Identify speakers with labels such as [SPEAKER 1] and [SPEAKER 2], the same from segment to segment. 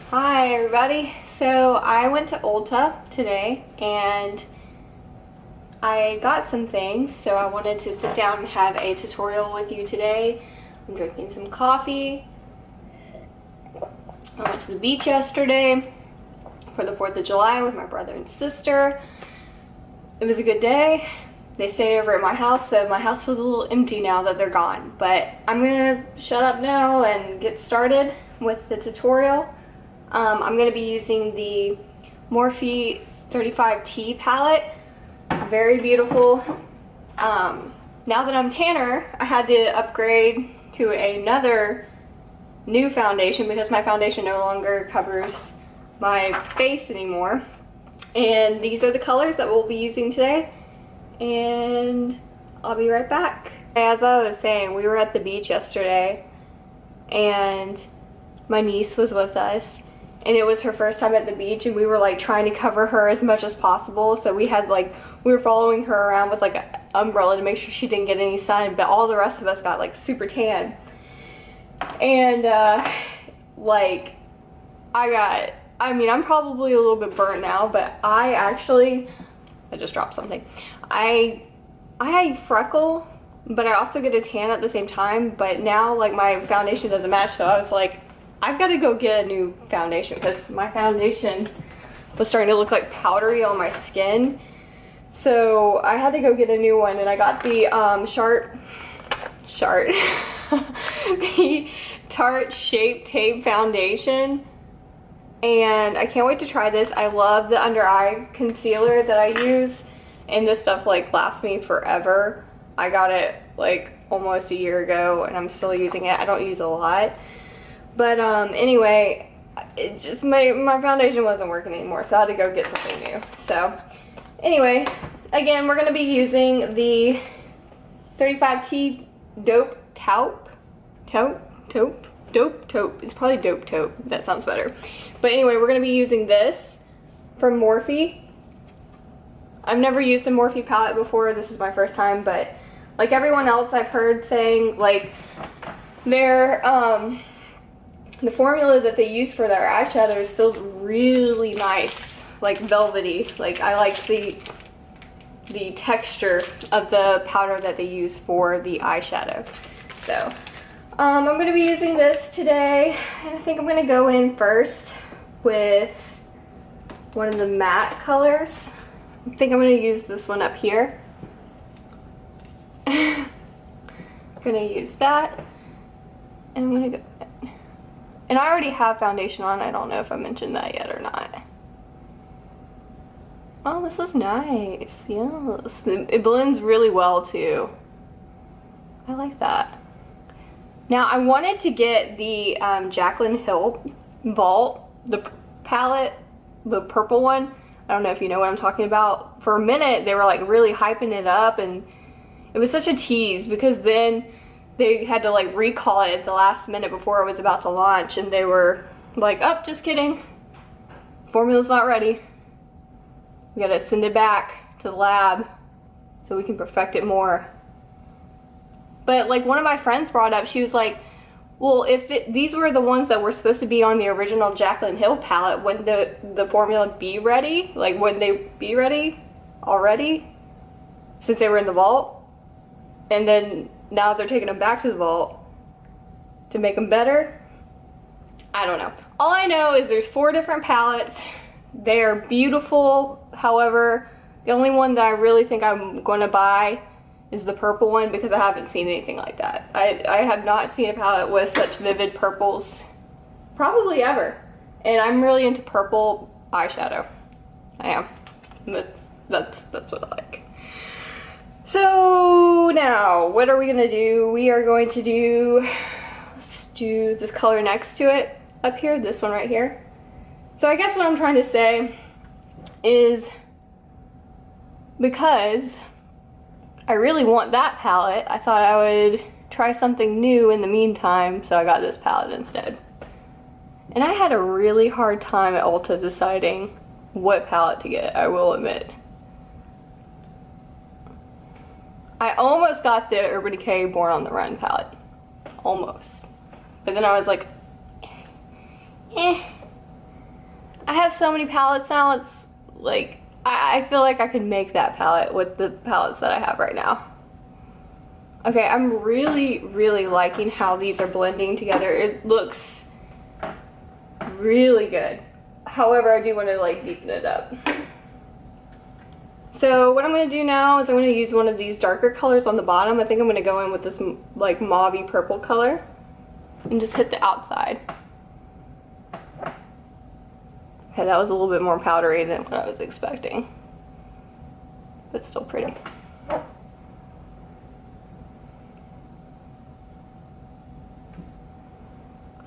[SPEAKER 1] Hi everybody. So I went to Ulta today and I got some things, so I wanted to sit down and have a tutorial with you today. I'm drinking some coffee. I went to the beach yesterday for the 4th of July with my brother and sister. It was a good day. They stayed over at my house, so my house was a little empty now that they're gone. But I'm gonna shut up now and get started with the tutorial. I'm going to be using the Morphe 35T palette. Very beautiful. Now that I'm tanner, I had to upgrade to another new foundation because my foundation no longer covers my face anymore. And these are the colors that we'll be using today. And I'll be right back. As I was saying, we were at the beach yesterday and my niece was with us. And it was her first time at the beach, and we were like trying to cover her as much as possible. So we were following her around with like an umbrella to make sure she didn't get any sun, but all the rest of us got like super tan. And I'm probably a little bit burnt now, but I just dropped something. I freckle, but I also get a tan at the same time, but now like my foundation doesn't match, so I was like, I've got to go get a new foundation because my foundation was starting to look like powdery on my skin. So I had to go get a new one, and I got the the Tarte Shapetape foundation, and I can't wait to try this. I love the under eye concealer that I use, and this stuff like lasts me forever. I got it like almost a year ago, and I'm still using it. I don't use it a lot. But anyway, it just my foundation wasn't working anymore, so I had to go get something new. So anyway, again, we're going to be using the 35T Taupe. It's probably Dope Taupe. That sounds better. But anyway, we're going to be using this from Morphe. I've never used a Morphe palette before. This is my first time, but like everyone else I've heard saying, like the formula that they use for their eyeshadows feels really nice, like velvety. Like I like the texture of the powder that they use for the eyeshadow. So I'm going to be using this today, and I think I'm going to go in first with one of the matte colors. I think I'm going to use this one up here. I'm going to use that, and I'm going to go. And I already have foundation on. I don't know if I mentioned that yet or not. Oh, this was nice. Yes. It blends really well too. I like that. Now I wanted to get the Jacklyn Hill Vault, the palette, the purple one. I don't know if you know what I'm talking about. For a minute they were like really hyping it up, and it was such a tease because then they had to like recall it at the last minute before it was about to launch, and they were like, oh, just kidding. Formula's not ready. We gotta send it back to the lab so we can perfect it more. But like one of my friends brought up, she was like, well, if these were the ones that were supposed to be on the original Jacklyn Hill palette, wouldn't the formula be ready? Like, wouldn't they be ready already since they were in the vault? And then now they're taking them back to the vault to make them better? I don't know. All I know is there's 4 different palettes. They are beautiful. However, the only one that I really think I'm going to buy is the purple one because I haven't seen anything like that. I have not seen a palette with such vivid purples probably ever. And I'm really into purple eyeshadow. I am. That's what I like. So now, what are we gonna do? We are going to let's do this color next to it up here, this one right here. So I guess what I'm trying to say is, because I really want that palette, I thought I would try something new in the meantime, so I got this palette instead. And I had a really hard time at Ulta deciding what palette to get, I will admit. I almost got the Urban Decay Born on the Run palette. Almost. But then I was like, eh. I have so many palettes now, it's like, I feel like I could make that palette with the palettes that I have right now. Okay, I'm really, really liking how these are blending together. It looks really good. However, I do want to like deepen it up. So what I'm going to do now is I'm going to use one of these darker colors on the bottom. I think I'm going to go in with this like mauve-y purple color and just hit the outside. Okay, that was a little bit more powdery than what I was expecting, but still pretty.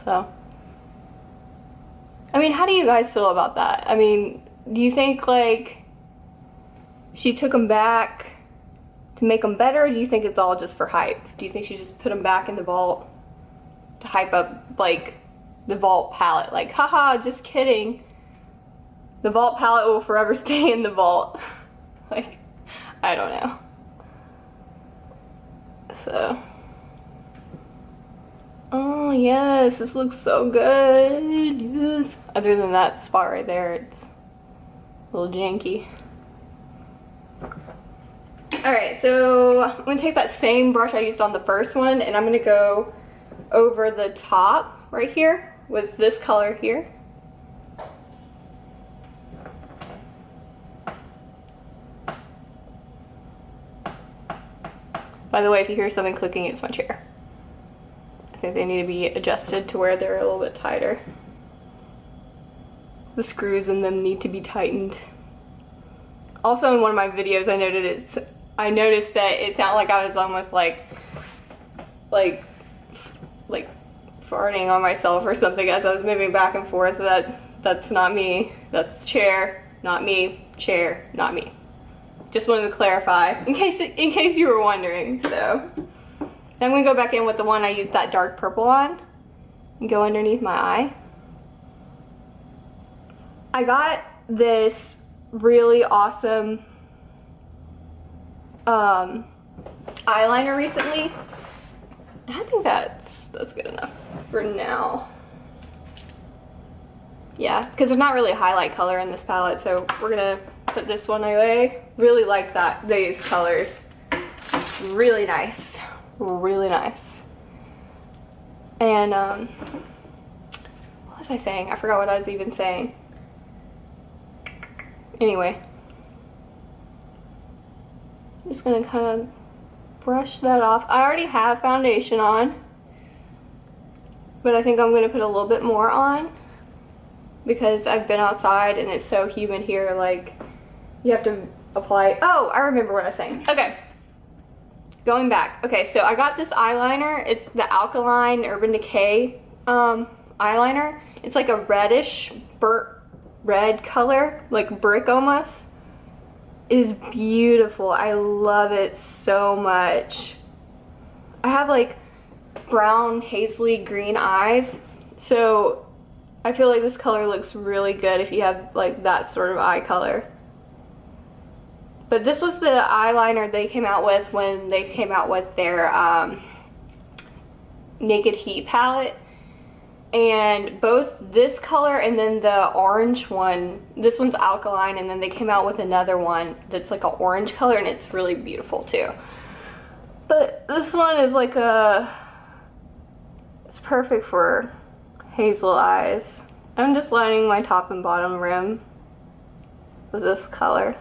[SPEAKER 1] So, I mean, how do you guys feel about that? I mean, do you think like she took them back to make them better, or do you think it's all just for hype? Do you think she just put them back in the vault to hype up like the vault palette? Like, haha, just kidding. The vault palette will forever stay in the vault. Like, I don't know. So, oh yes, this looks so good. Yes. Other than that spot right there, it's a little janky. Alright, so I'm going to take that same brush I used on the first one and I'm going to go over the top right here with this color here. By the way, if you hear something clicking, it's my chair. I think they need to be adjusted to where they're a little bit tighter. The screws in them need to be tightened. Also, in one of my videos, I noticed that it sounded like I was almost like farting on myself or something as I was moving back and forth. That's not me. That's the chair, not me. Chair, not me. Just wanted to clarify, in case you were wondering. So, I'm gonna go back in with the one I used that dark purple on and go underneath my eye. I got this really awesome eyeliner recently. I think that's good enough for now. Yeah, because there's not really a highlight color in this palette, so we're gonna put this one away. Really like these colors. Really nice. Really nice. And what was I saying? I forgot what I was even saying. Anyway, I'm just gonna kind of brush that off. I already have foundation on, but I think I'm gonna put a little bit more on because I've been outside and it's so humid here. Like, you have to apply. Oh, I remember what I was saying. Okay, going back. Okay, so I got this eyeliner. It's the Alkaline Urban Decay eyeliner. It's like a reddish burnt red color, like brick almost. It is beautiful. I love it so much. I have like brown hazily green eyes, so I feel like this color looks really good if you have like that sort of eye color. But this was the eyeliner they came out with when they came out with their Naked Heat palette. And both this color and then the orange one, this one's alkaline, and then they came out with another one that's like an orange color, and it's really beautiful too. But this one is like it's perfect for hazel eyes. I'm just lining my top and bottom rim with this color.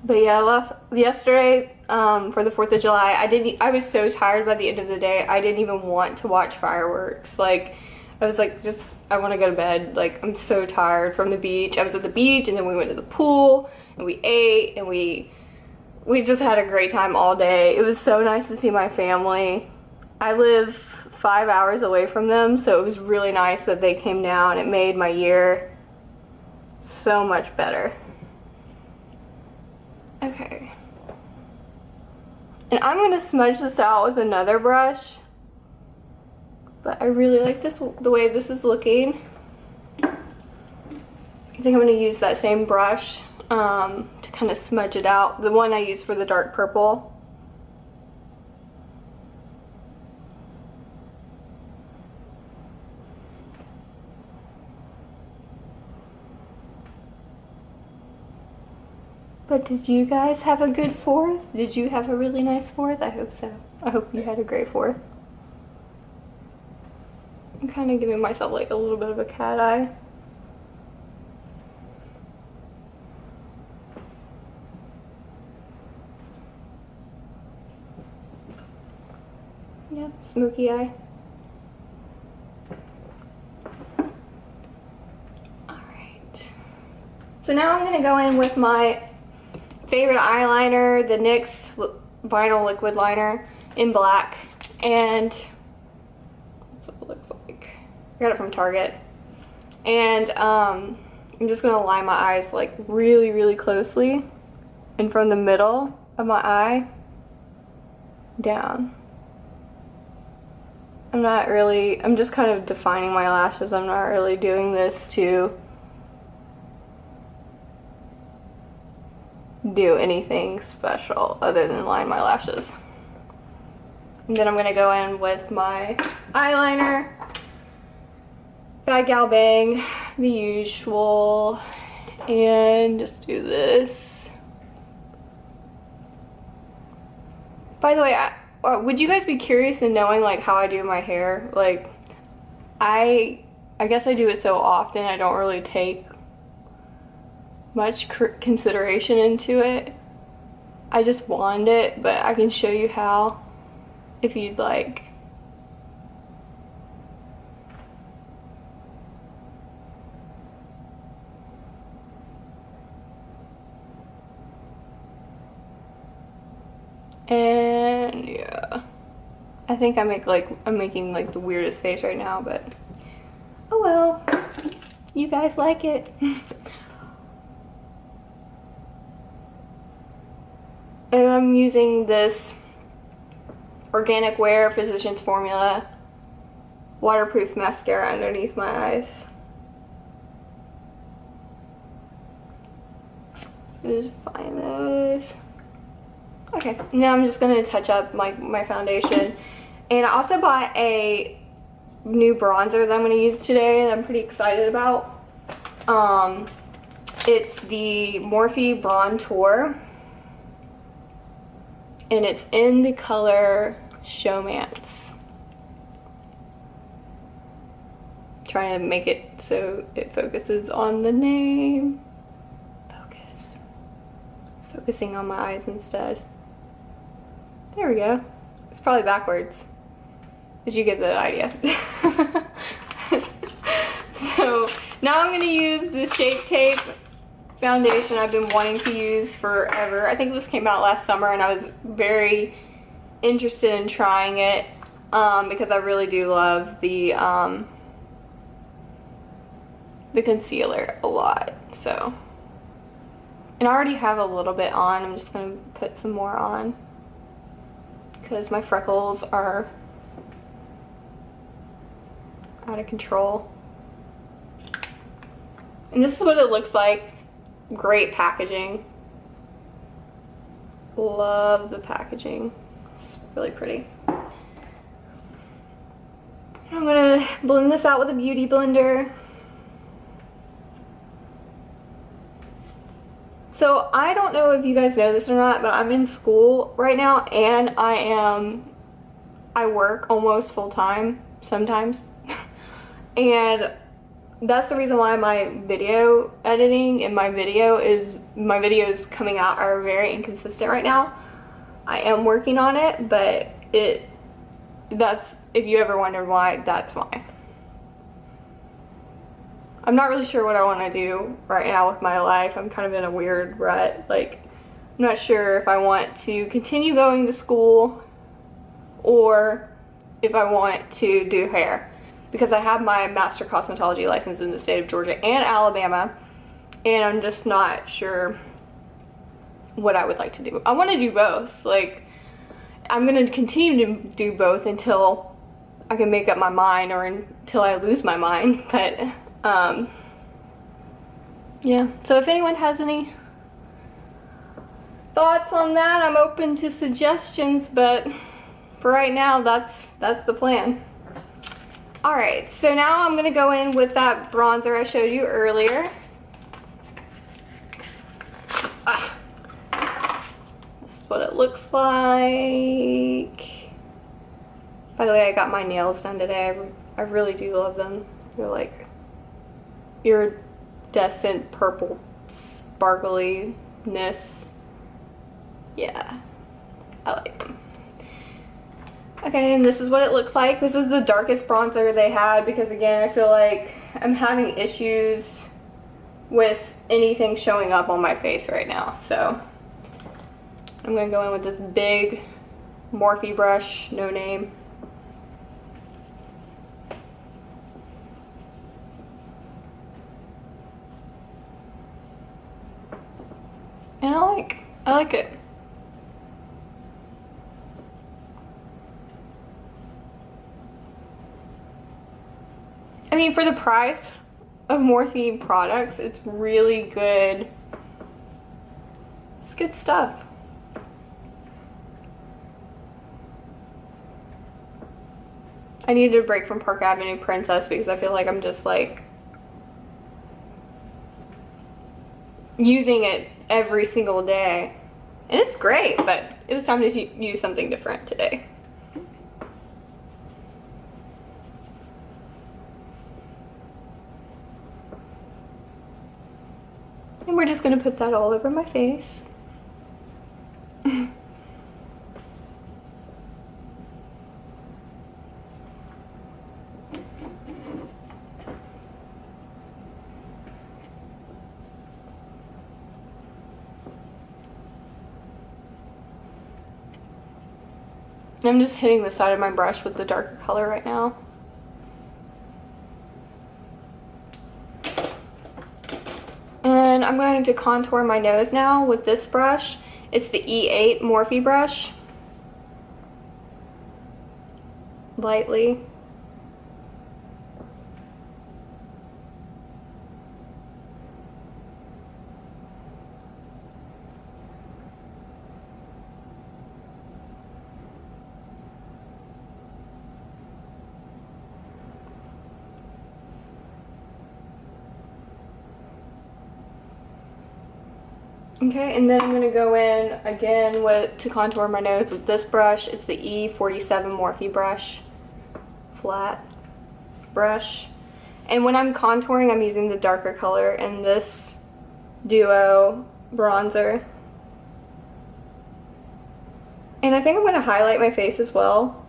[SPEAKER 1] But yeah, yesterday for the 4th of July, I was so tired by the end of the day, I didn't even want to watch fireworks. Like, I was like, I want to go to bed. Like, I'm so tired from the beach. I was at the beach, and then we went to the pool, and we ate, and we just had a great time all day. It was so nice to see my family. I live 5 hours away from them, so it was really nice that they came down. It made my year so much better. Okay, and I'm going to smudge this out with another brush, but I really like the way this is looking. I think I'm going to use that same brush to kind of smudge it out. The one I use for the dark purple. But did you guys have a good 4th? Did you have a really nice 4th? I hope so. I hope you had a great 4th. I'm kind of giving myself like a little bit of a cat eye. Yeah, smoky eye. Alright. So now I'm going to go in with my favorite eyeliner, the NYX Vinyl Liquid Liner in black, and that's what it looks like. I got it from Target, and I'm just gonna line my eyes like really, really closely, and from the middle of my eye down. I'm just kind of defining my lashes. I'm not really doing this to do anything special other than line my lashes. And then I'm gonna go in with my eyeliner, Bad Gal Bang, the usual, and just do this. By the way, would you guys be curious in knowing like how I do my hair? Like, I guess I do it so often I don't really take much consideration into it. I just wand it, but I can show you how if you'd like. And yeah, I think I'm making like the weirdest face right now, but oh well, you guys like it. And I'm using this Organic Wear Physicians Formula waterproof mascara underneath my eyes. Just find those. Okay, now I'm just gonna touch up my foundation. And I also bought a new bronzer that I'm gonna use today that I'm pretty excited about. It's the Morphe Brontour. And it's in the color Showmance. Trying to make it so it focuses on the name. Focus. It's focusing on my eyes instead. There we go. It's probably backwards. But you get the idea. So now I'm going to use the Shapetape foundation I've been wanting to use forever. I think this came out last summer and I was very interested in trying it because I really do love the concealer a lot. So, and I already have a little bit on. I'm just going to put some more on because my freckles are out of control. And this is what it looks like. Great packaging. Love the packaging. It's really pretty. I'm gonna blend this out with a beauty blender. So I don't know if you guys know this or not, but I'm in school right now and I work almost full time sometimes. And that's the reason why my video editing and my videos coming out are very inconsistent right now. I am working on it, but that's, if you ever wondered why, that's why. I'm not really sure what I want to do right now with my life. I'm kind of in a weird rut. Like, I'm not sure if I want to continue going to school or if I want to do hair. Because I have my master cosmetology license in the state of Georgia and Alabama, and I'm just not sure what I would like to do. I want to do both. Like, I'm going to continue to do both until I can make up my mind or until I lose my mind. But yeah, so if anyone has any thoughts on that. I'm open to suggestions, but for right now, that's the plan. Alright, so now I'm gonna go in with that bronzer I showed you earlier. This is what it looks like. By the way, I got my nails done today. I really do love them. They're like iridescent purple sparkliness. Yeah, I like them. Okay, and this is what it looks like. This is the darkest bronzer they had because, again, I feel like I'm having issues with anything showing up on my face right now. So I'm gonna go in with this big Morphe brush, no name. And I like it. I mean, for the price of Morphe products, it's really good. It's good stuff. I needed a break from Park Avenue Princess because I feel like I'm just like using it every single day. And it's great, but it was time to use something different today. And we're just gonna put that all over my face. I'm just hitting the side of my brush with the darker color right now. And I'm going to contour my nose now with this brush. It's the E8 Morphe brush. Lightly. Okay, and then I'm going to go in again to contour my nose with this brush. It's the E47 Morphe brush. Flat brush. And when I'm contouring, I'm using the darker color in this Duo bronzer. And I think I'm going to highlight my face as well.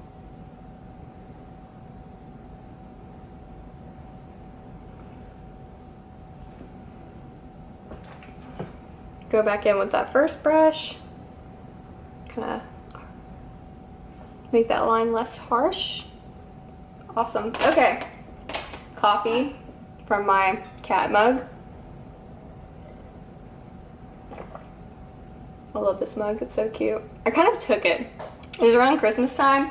[SPEAKER 1] Go back in with that first brush, kind of make that line less harsh. Awesome. Okay, coffee from my cat mug. I love this mug, it's so cute. I kind of took it. It was around Christmas time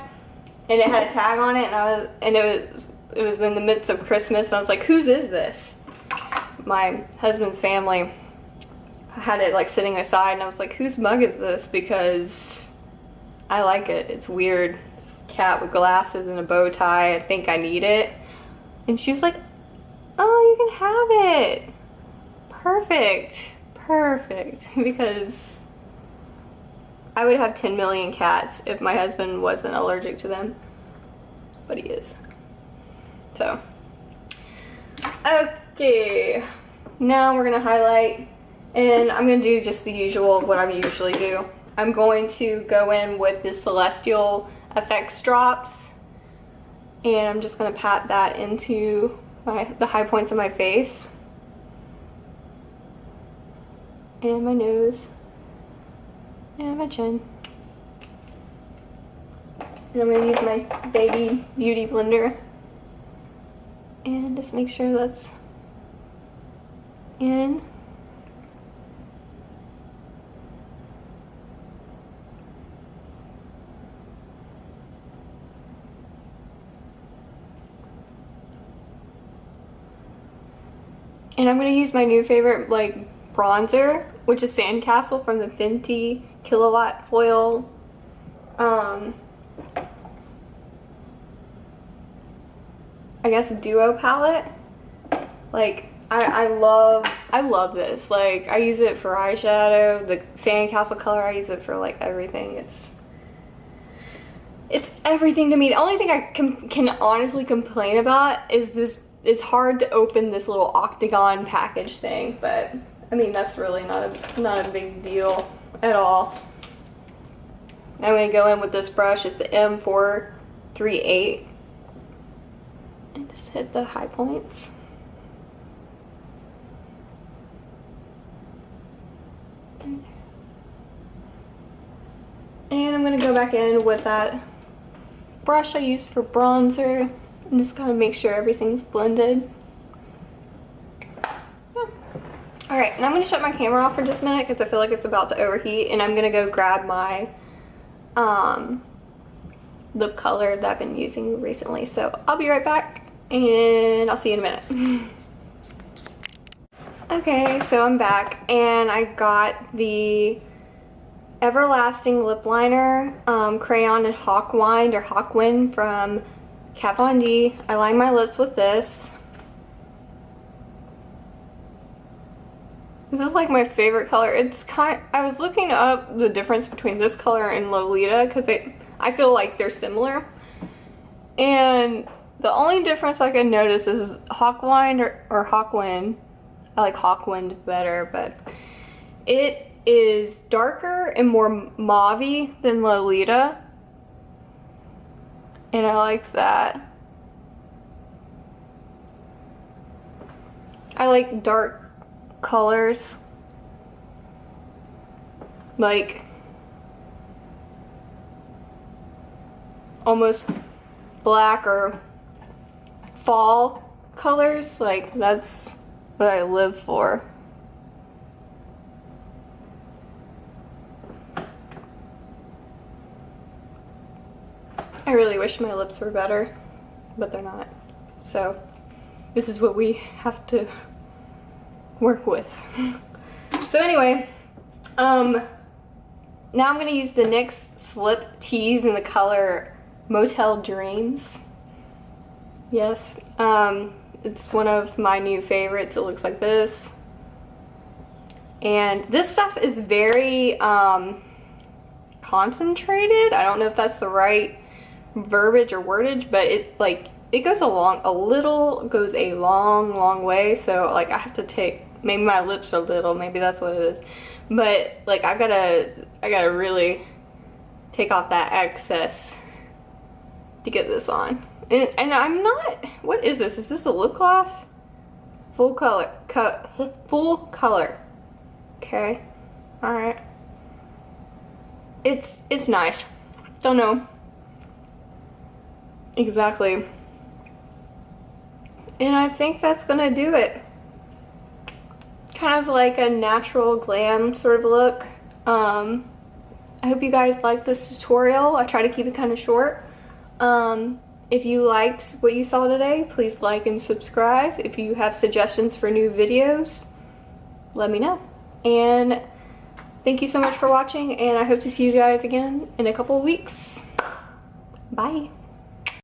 [SPEAKER 1] and it had a tag on it, and it was in the midst of Christmas, and I was like, whose is this? My husband's family had it like sitting aside, and I was like, whose mug is this? Because I like it. It's weird. Cat with glasses and a bow tie. I think I need it. And she was like, oh, you can have it. Perfect. Perfect. Because I would have 10 million cats if my husband wasn't allergic to them. But he is. So. Okay. Now we're going to highlight. And I'm going to do just the usual, what I usually do. I'm going to go in with the Celestial Effects drops. And I'm just going to pat that into the high points of my face. And my nose. And my chin. And I'm going to use my Baby Beauty Blender. And just make sure that's in. And I'm going to use my new favorite like bronzer, which is Sandcastle from the Fenty kilowatt foil. I guess duo palette. Like I love this. Like I use it for eyeshadow, the sandcastle color. I use it for like everything. It's everything to me. The only thing I can honestly complain about is this. It's hard to open this little octagon package thing, but I mean that's really not a big deal at all. I'm gonna go in with this brush. It's the M438, and just hit the high points. And I'm gonna go back in with that brush I used for bronzer and just kind of make sure everything's blended. Yeah. Alright, and I'm gonna shut my camera off for just a minute because I feel like it's about to overheat, and I'm gonna go grab my lip color that I've been using recently. So I'll be right back and I'll see you in a minute. Okay, so I'm back and I got the Everlasting Lip Liner crayon in Hawkwind from Kat Von D. I line my lips with this. This is like my favorite color. It's I was looking up the difference between this color and Lolita because I feel like they're similar. And the only difference I can notice is Hawkwind or Hawkwind. I like Hawkwind better, but it is darker and more mauve-y than Lolita. And I like that. I like dark colors. Like almost black or fall colors. Like that's what I live for. I really wish my lips were better, but they're not. So this is what we have to work with. So anyway, now I'm gonna use the NYX Slip Tease in the color Motel Dreams. Yes, it's one of my new favorites. It looks like this. And this stuff is very concentrated. I don't know if that's the right verbiage or wordage, but it goes goes a long way. So like I have to take, maybe my lips are little, maybe that's what it is, but like I gotta really take off that excess to get this on. And I'm not, what is this? Is this a lip gloss? Full color, full color. Okay, all right. It's nice. Don't know exactly. And I think that's gonna do it. Kind of like a natural glam sort of look. I hope you guys like this tutorial. I try to keep it kind of short. If you liked what you saw today, please like and subscribe. If you have suggestions for new videos, let me know. And thank you so much for watching, and I hope to see you guys again in a couple of weeks. Bye.